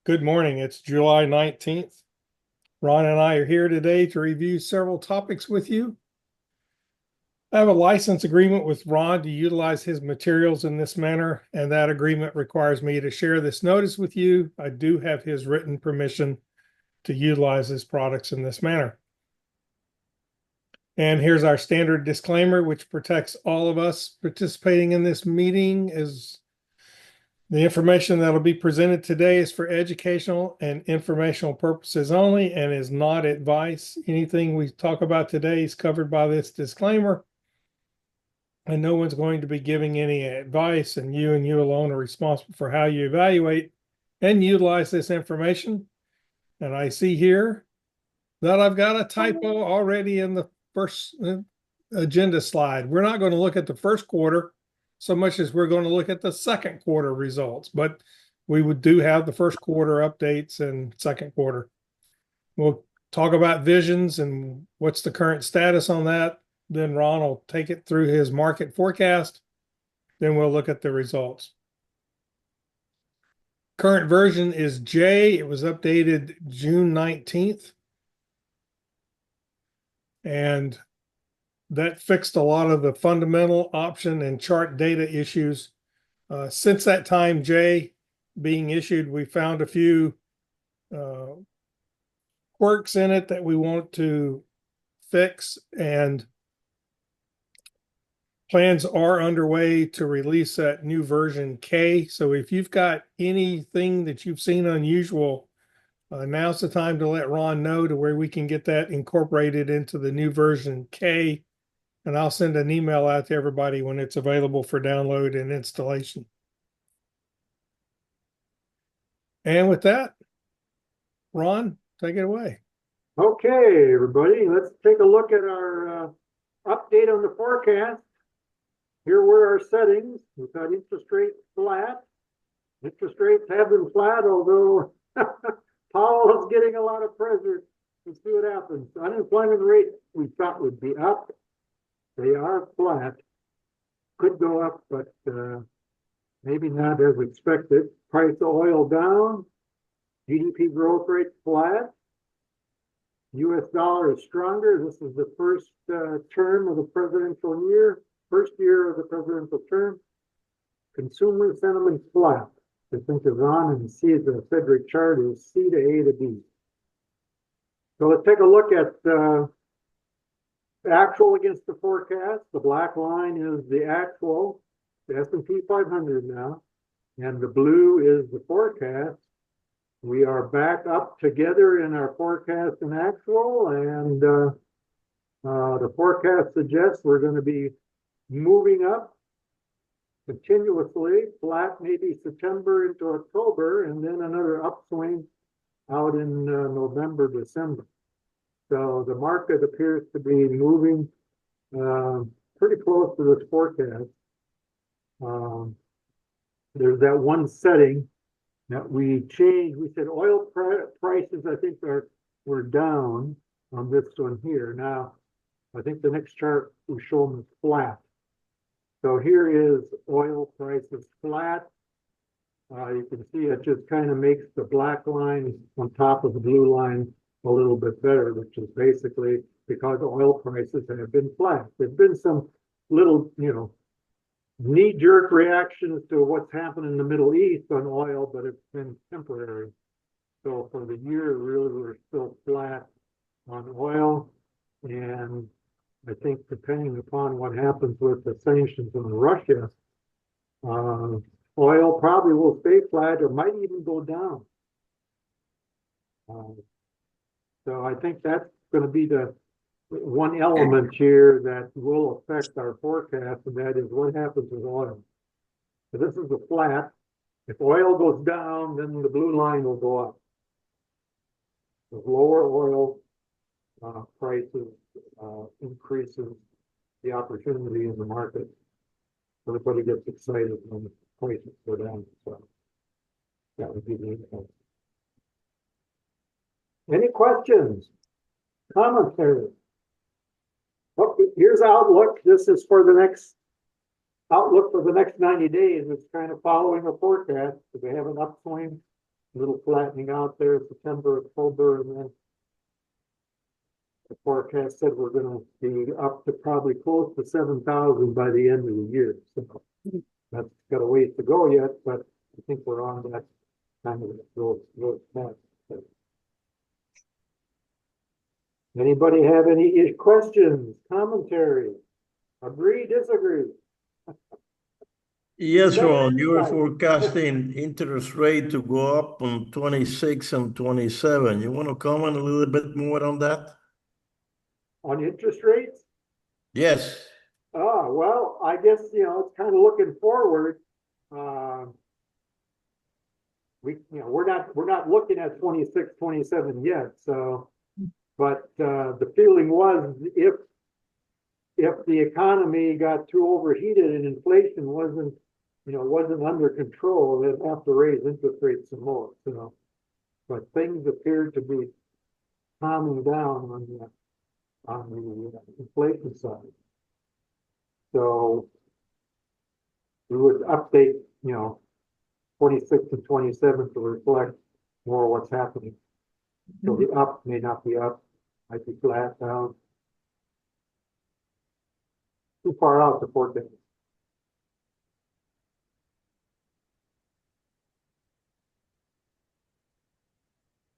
Good morning. It's July 19th. Ron and I are here today to review several topics with you. I have a license agreement with Ron to utilize his materials in this manner, and that agreement requires me to share this notice with you. I do have his written permission to utilize his products in this manner. And here's our standard disclaimer, which protects all of us participating in this meeting. Is the information that will be presented today is for educational and informational purposes only and is not advice. Anything we talk about today is covered by this disclaimer, and no one's going to be giving any advice, and you alone are responsible for how you evaluate and utilize this information. And I see here that I've got a typo already in the first agenda slide. We're not going to look at the first quarter so much as we're going to look at the second quarter results, but we do have the first quarter updates and second quarter. We'll talk about visions and what's the current status on that. Then Ron will take it through his market forecast. Then we'll look at the results. Current version is J. It was updated June 19th. And that fixed a lot of the fundamental option and chart data issues. Since that time, J being issued, we found a few quirks in it that we want to fix, and plans are underway to release that new version K. So if you've got anything that you've seen unusual, now's the time to let Ron know to where we can get that incorporated into the new version K. And I'll send an email out to everybody when it's available for download and installation. And with that, Ron, take it away. Okay, everybody, let's take a look at our update on the forecast. Here were our settings. We've got interest rates flat. Interest rates have been flat, although Powell is getting a lot of pressure. Let's see what happens. Unemployment rate we thought would be up. They are flat. Could go up, but maybe not as expected. Price of oil down. GDP growth rate flat. U.S. dollar is stronger. This is the first term of the presidential year. First year of the presidential term. Consumer sentiment flat. I think is on and see the Federic chart is C to A to B. So let's take a look at actual against the forecast. The black line is the actual, the S&P 500 now, and the blue is the forecast. We are back up together in our forecast and actual, and the forecast suggests we're going to be moving up continuously, flat maybe September into October, and then another upswing out in November, December. So the market appears to be moving pretty close to this forecast. There's that one setting that we changed. We said oil prices, I think, were down on this one here. Now, I think the next chart we show them is flat. So here is oil prices flat. You can see it just kind of makes the black line on top of the blue line a little bit better, which is basically because oil prices have been flat. There's been some little, knee-jerk reactions to what's happened in the Middle East on oil, but it's been temporary. So for the year, really, we're still flat on oil. And I think depending upon what happens with the sanctions on Russia, oil probably will stay flat or might even go down. So I think that's going to be the one element here that will affect our forecast, and that is what happens with oil. So this is a flat. If oil goes down, then the blue line will go up. The lower oil prices increases the opportunity in the market. Everybody gets excited when the prices go down. So that would be the impact. Any questions? Commentary? Oh, here's outlook. This is for the next outlook for the next 90 days. It's kind of following a forecast. We have an upswing little flattening out there, September, October, and then the forecast said we're gonna be up to probably close to 7,000 by the end of the year. So that's got a ways to go yet, but I think we're on that kind of those path. Anybody have any questions, commentary? Agree, disagree? Yes, Better Ron, you are insight. forecasting interest rate to go up on 26 and 27. You want to comment a little bit more on that? On interest rates? Yes. Well, I guess, it's kind of looking forward. We're not looking at 26, 27 yet, so, but, the feeling was if the economy got too overheated and inflation wasn't under control, they'd have to raise interest rates some more, but things appeared to be calming down on the inflation side. So we would update, 26 and 27 to reflect more what's happening. So the up may not be up, might be flat down. Too far out to forecast.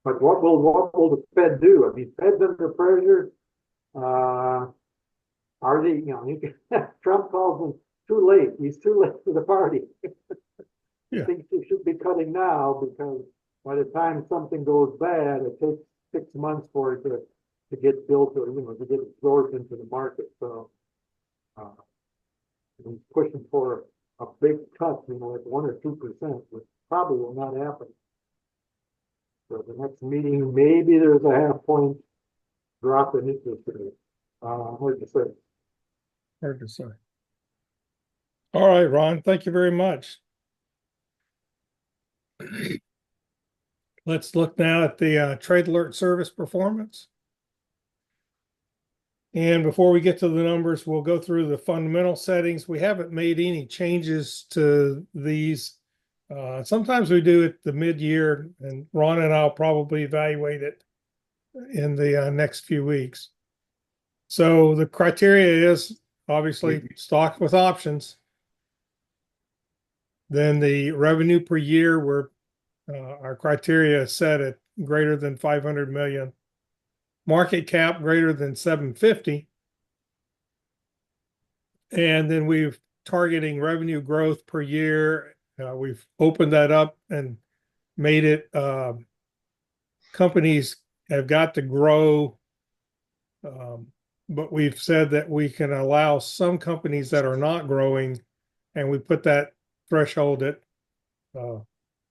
But what will the Fed do? I mean, Fed's under pressure. Are they, Trump calls them too late. He's too late for the party. Yeah. I think he should be cutting now because by the time something goes bad, it takes 6 months for it to get built or, to get absorbed into the market. So, he's pushing for a big cut, like 1 or 2%, which probably will not happen. So the next meeting, maybe there's a half point drop in interest rate. Hard to say. Hard to say. All right, Ron, thank you very much. Let's look now at the trade alert service performance. And before we get to the numbers, we'll go through the fundamental settings. We haven't made any changes to these. Sometimes we do at the mid-year, and Ron and I'll probably evaluate it in the next few weeks. So the criteria is obviously stock with options. Then the revenue per year, where our criteria is set at greater than 500 million. Market cap greater than 750. And then we've targeting revenue growth per year. We've opened that up and made it companies have got to grow. But we've said that we can allow some companies that are not growing, and we put that threshold at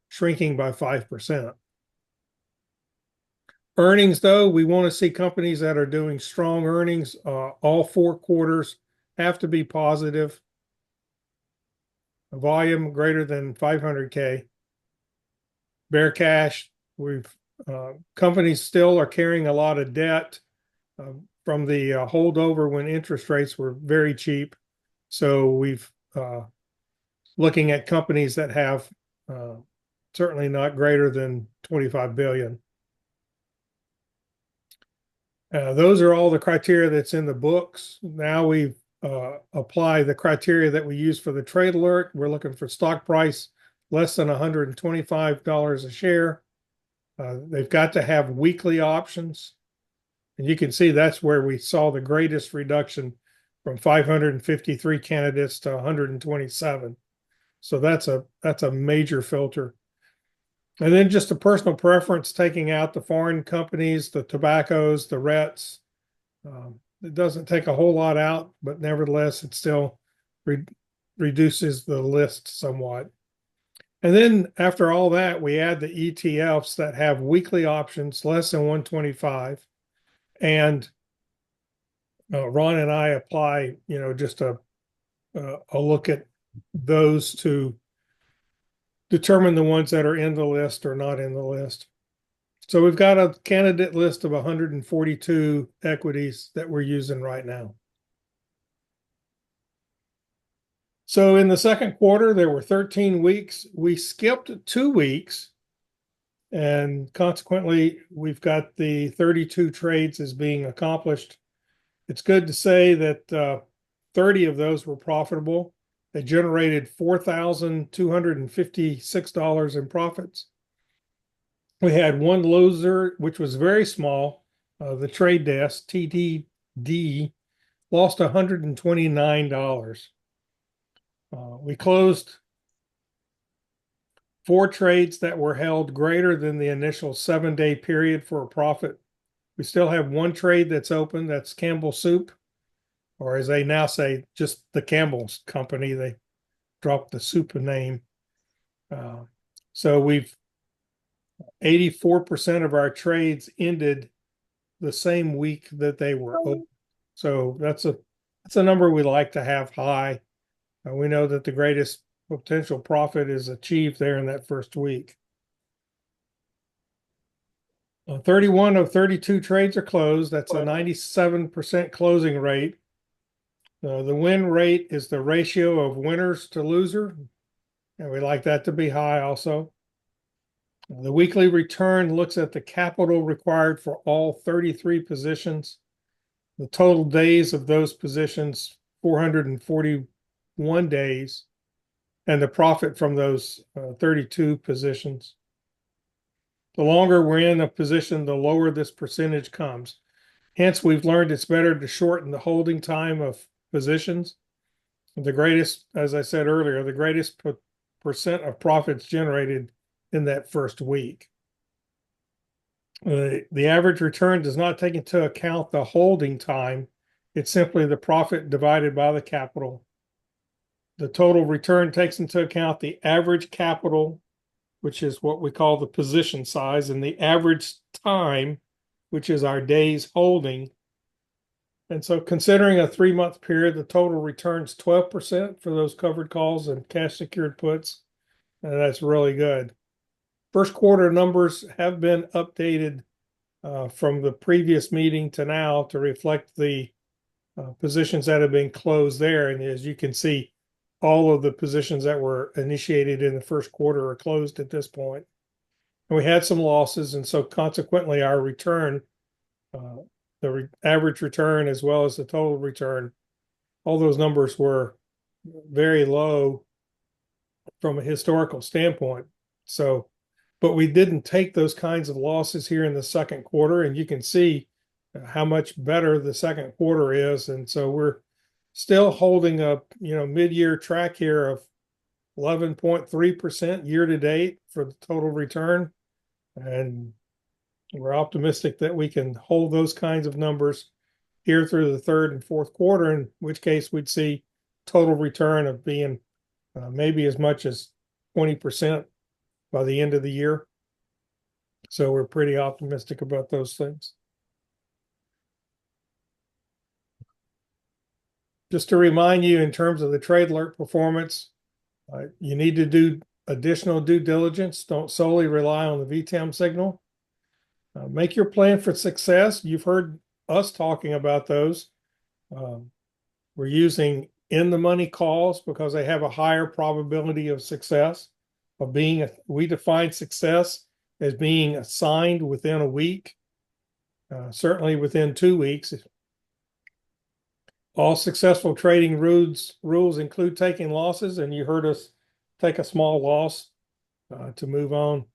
shrinking by 5%. Earnings, though, we want to see companies that are doing strong earnings. All 4 quarters have to be positive. A volume greater than 500K. Bare cash, companies still are carrying a lot of debt from the holdover when interest rates were very cheap. So we've looking at companies that have certainly not greater than 25 billion. Those are all the criteria that's in the books. Now we apply the criteria that we use for the trade alert. We're looking for stock price less than $125 a share. They've got to have weekly options. And you can see that's where we saw the greatest reduction from 553 candidates to 127. So that's a major filter. And then just a personal preference, taking out the foreign companies, the tobaccos, the REITs. It doesn't take a whole lot out, but nevertheless, it still reduces the list somewhat. And then after all that, we add the ETFs that have weekly options less than 125. And Ron and I apply, just a look at those to determine the ones that are in the list or not in the list. So we've got a candidate list of 142 equities that we're using right now. So in the second quarter, there were 13 weeks. We skipped 2 weeks And consequently, we've got the 32 trades as being accomplished. It's good to say that 30 of those were profitable. They generated $4,256 in profits. We had one loser, which was very small. The trade desk, TTD, lost $129. We closed 4 trades that were held greater than the initial 7-day period for a profit. We still have 1 trade that's open. That's Campbell Soup, or as they now say, just the Campbell's Company. They dropped the soup name. So we've 84% of our trades ended the same week that they were open. So that's a number we like to have high. We know that the greatest potential profit is achieved there in that first week. 31 of 32 trades are closed. That's a 97% closing rate. The win rate is the ratio of winners to loser, and we like that to be high also. The weekly return looks at the capital required for all 33 positions. The total days of those positions, 441 days, and the profit from those 32 positions. The longer we're in a position, the lower this percentage comes. Hence, we've learned it's better to shorten the holding time of positions. The greatest, as I said earlier, the greatest percent of profits generated in that first week. The average return does not take into account the holding time. It's simply the profit divided by the capital. The total return takes into account the average capital, which is what we call the position size, and the average time, which is our days holding. And so considering a 3-month period, the total returns 12% for those covered calls and cash secured puts. And that's really good. First quarter numbers have been updated from the previous meeting to now to reflect the positions that have been closed there. And as you can see, all of the positions that were initiated in the first quarter are closed at this point. And we had some losses, and so consequently our return, the average return as well as the total return, all those numbers were very low from a historical standpoint. So, but we didn't take those kinds of losses here in the second quarter, and you can see how much better the second quarter is. And so we're still holding a mid-year track here of 11.3% year to date for the total return. And we're optimistic that we can hold those kinds of numbers here through the third and fourth quarter, in which case we'd see total return of being maybe as much as 20% by the end of the year. So we're pretty optimistic about those things. Just to remind you, in terms of the trade alert performance, you need to do additional due diligence. Don't solely rely on the VTAM signal. Make your plan for success. You've heard us talking about those. We're using in the money calls because they have a higher probability of success. We define success as being assigned within a week, certainly within 2 weeks. All successful trading rules include taking losses, and you heard us take a small loss to move on.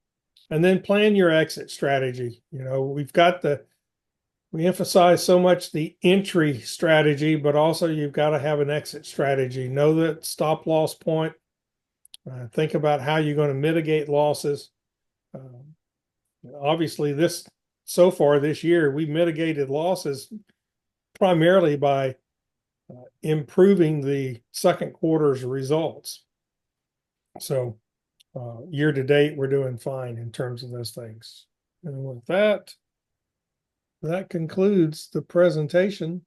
And then plan your exit strategy. We emphasize so much the entry strategy, but also you've got to have an exit strategy. Know that stop loss point. Think about how you're going to mitigate losses. Obviously, so far this year, we mitigated losses primarily by improving the second quarter's results. So year to date, we're doing fine in terms of those things. And with that concludes the presentation.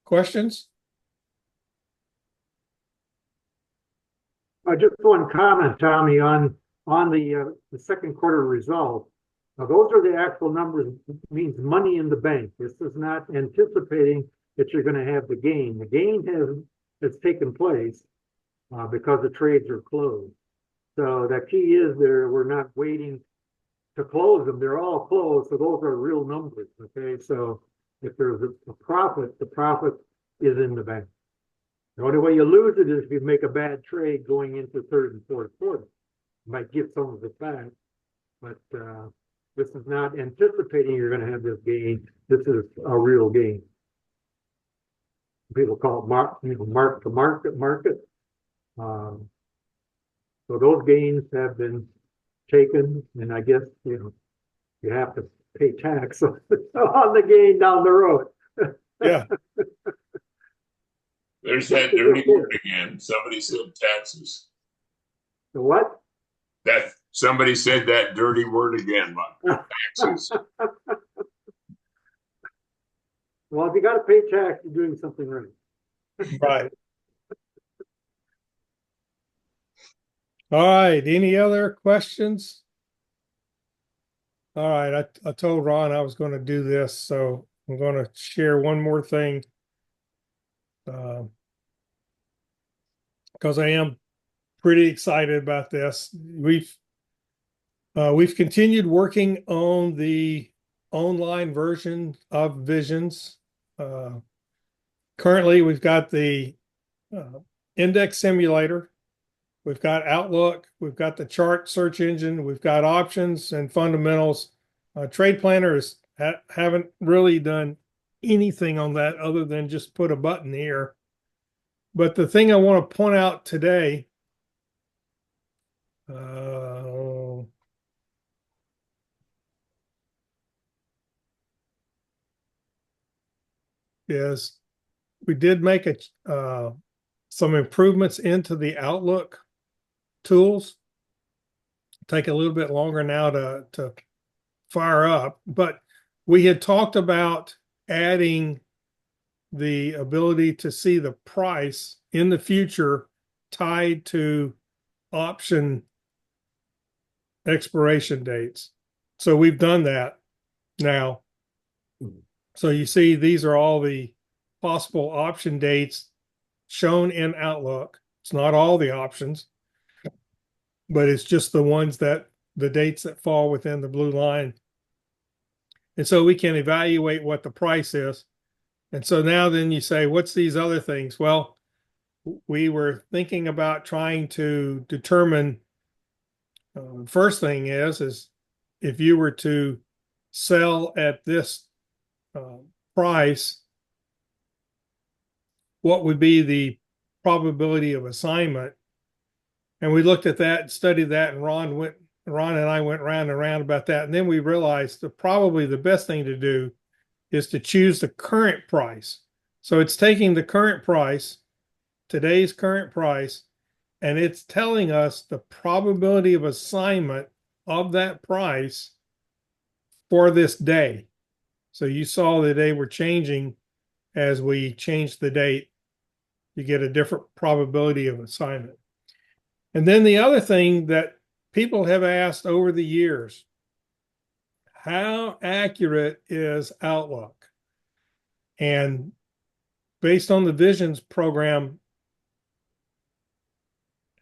Questions? Just one comment, Tommy, on the second quarter result. Now, those are the actual numbers. It means money in the bank. This is not anticipating that you're going to have the gain. The gain has taken place because the trades are closed. So the key is there, we're not waiting to close them. They're all closed, so those are real numbers, okay? So if there's a profit, the profit is in the bank. The only way you lose it is if you make a bad trade going into third and fourth quarter. You might get some of it back, but this is not anticipating you're going to have this gain. This is a real gain. People call it mark to market. So those gains have been taken, and I guess you have to pay tax on the gain down the road. Yeah. There's that dirty word again. Somebody said taxes. The what? That somebody said that dirty word again, Mike. Taxes. Well, if you got to pay tax, you're doing something right. Right. All right. Any other questions? All right. I told Ron I was going to do this, so I'm going to share one more thing. Because I am pretty excited about this. We've continued working on the online version of Visions. Currently, we've got the index simulator, we've got Outlook, we've got the chart search engine, we've got options and fundamentals. Trade planners haven't really done anything on that other than just put a button here. But the thing I want to point out today is we did make some improvements into the Outlook tools. Take a little bit longer now to fire up, but we had talked about adding the ability to see the price in the future tied to option expiration dates. So we've done that now. So you see, these are all the possible option dates shown in Outlook. It's not all the options, but it's just the ones that the dates that fall within the blue line. And so we can evaluate what the price is. And so now then you say, what's these other things? Well, we were thinking about trying to determine, first thing is if you were to sell at this price, what would be the probability of assignment? And we looked at that and studied that, and Ron and I went round and round about that. And then we realized that probably the best thing to do is to choose the current price. So it's taking the current price, today's current price, and it's telling us the probability of assignment of that price for this day. So you saw that they were changing as we changed the date. You get a different probability of assignment. And then the other thing that people have asked over the years, how accurate is Outlook? And based on the Visions program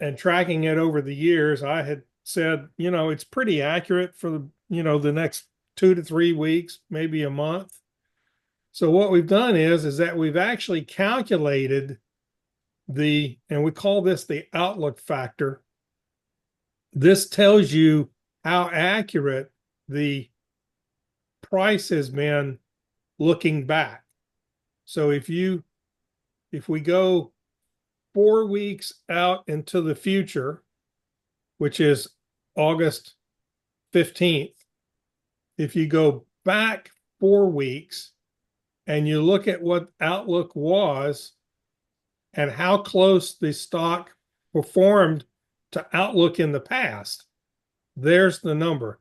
and tracking it over the years, I had said, it's pretty accurate for the next 2 to 3 weeks, maybe a month. So what we've done is that we've actually calculated and we call this the Outlook factor. This tells you how accurate the price has been looking back. So if we go 4 weeks out into the future, which is August 15th, if you go back 4 weeks and you look at what Outlook was and how close the stock performed to Outlook in the past, there's the number.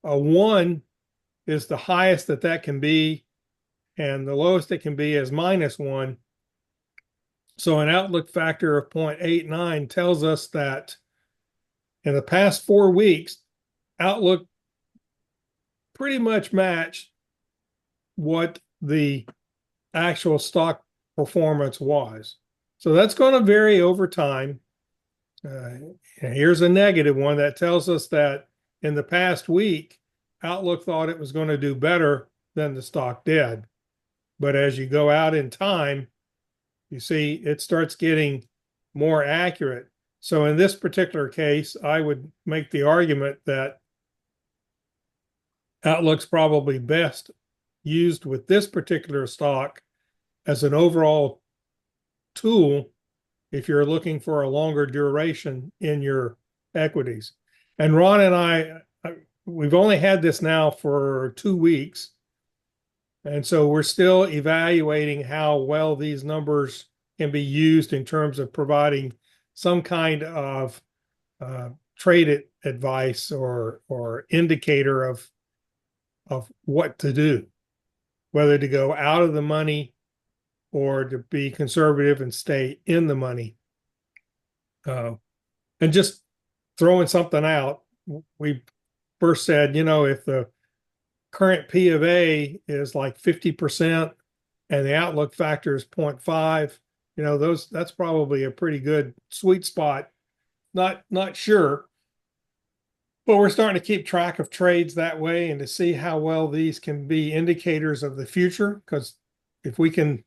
A 1 is the highest that can be, and the lowest it can be is -1. So an Outlook factor of 0.89 tells us that in the past 4 weeks, Outlook pretty much matched what the actual stock performance was. So that's going to vary over time. Here's a negative one that tells us that in the past week, Outlook thought it was going to do better than the stock did. But as you go out in time, you see it starts getting more accurate. So in this particular case, I would make the argument that Outlook's probably best used with this particular stock as an overall tool if you're looking for a longer duration in your equities. And Ron and I, we've only had this now for 2 weeks. And so we're still evaluating how well these numbers can be used in terms of providing some kind of trade advice or indicator of what to do, whether to go out of the money or to be conservative and stay in the money. And just throwing something out, we first said, if the current P of A is like 50% and the outlook factor is 0.5, that's probably a pretty good sweet spot. Not sure, but we're starting to keep track of trades that way and to see how well these can be indicators of the future. Because if we can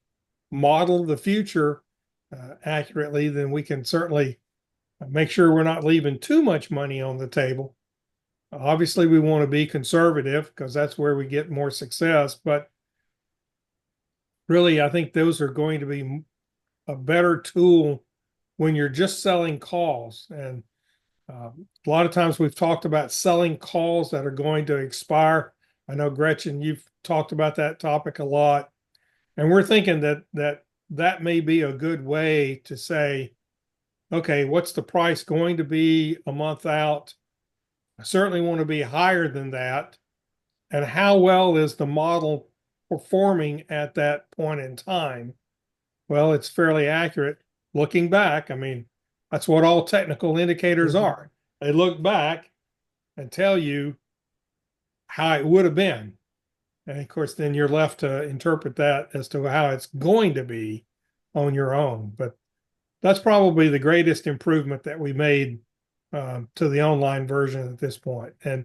model the future accurately, then we can certainly make sure we're not leaving too much money on the table. Obviously, we want to be conservative because that's where we get more success. But really, I think those are going to be a better tool when you're just selling calls. And a lot of times we've talked about selling calls that are going to expire. I know, Gretchen, you've talked about that topic a lot. And we're thinking that may be a good way to say, okay, what's the price going to be a month out? I certainly want to be higher than that. And how well is the model performing at that point in time? Well, it's fairly accurate. Looking back, I mean, that's what all technical indicators are. They look back and tell you how it would have been. And of course, then you're left to interpret that as to how it's going to be on your own. But that's probably the greatest improvement that we made to the online version at this point. And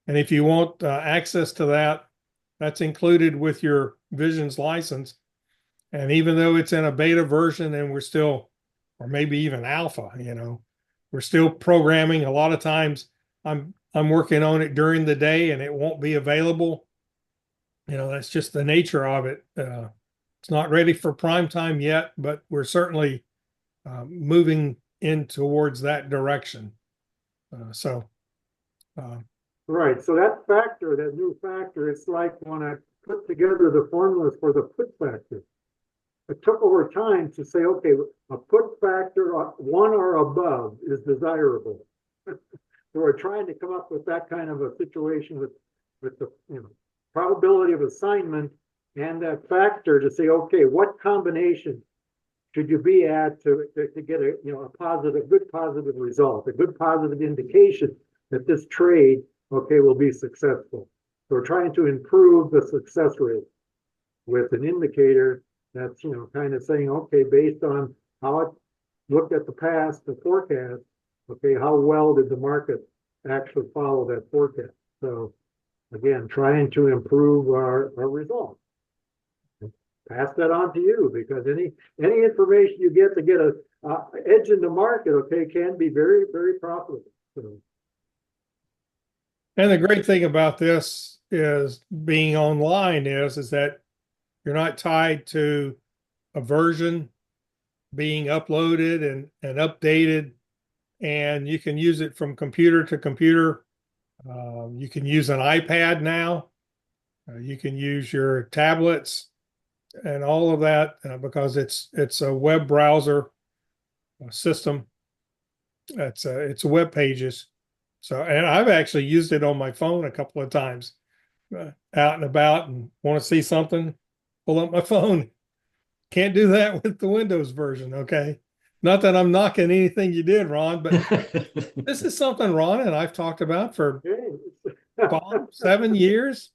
if you want access to that, that's included with your Visions license. And even though it's in a beta version and we're still, or maybe even alpha, we're still programming. A lot of times I'm working on it during the day and it won't be available. That's just the nature of it. It's not ready for prime time yet, but we're certainly moving in towards that direction. Right. So that new factor, it's like when I put together the formulas for the put factor. It took over time to say, okay, a put factor 1 or above is desirable. So we're trying to come up with that kind of a situation with the probability of assignment and that factor to say, okay, what combination should you be at to get a good positive result, a good positive indication that this trade, will be successful. So we're trying to improve the success rate with an indicator that's, kind of saying, okay, based on how it looked at the past, the forecast, okay, how well did the market actually follow that forecast? So again, trying to improve our results. Pass that on to you, because any information you get to get a edge in the market, okay, can be very, very profitable. So. And the great thing about this is being online is that you're not tied to a version being uploaded and updated, and you can use it from computer to computer. You can use an iPad now. You can use your tablets and all of that because it's a web browser system. It's web pages. So, and I've actually used it on my phone a couple of times, out and about, and want to see something, pull up my phone. Can't do that with the Windows version. Okay, not that I'm knocking anything you did, Ron, but this is something Ron and I've talked about for 7 years.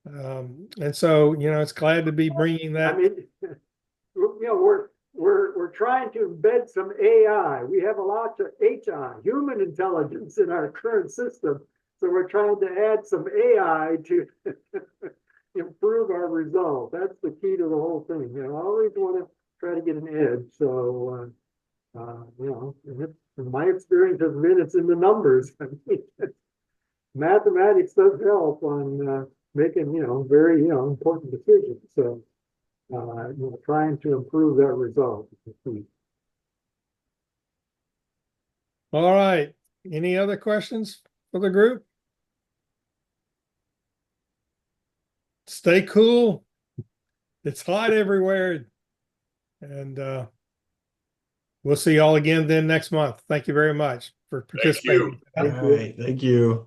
And so, it's glad to be bringing that. I mean, we're we're trying to embed some AI. We have a lot of HI, human intelligence, in our current system. So we're trying to add some AI to improve our results. That's the key to the whole thing. You know, I always want to try to get an edge. So, you know, and my experience has been it's in the numbers. I mean, mathematics does help on making, you know, very, you know, important decisions. So, you know, trying to improve that result is the key. All right. Any other questions for the group? Stay cool. It's hot everywhere. And we'll see y'all again then next month. Thank you very much for participating. you. All right, thank you.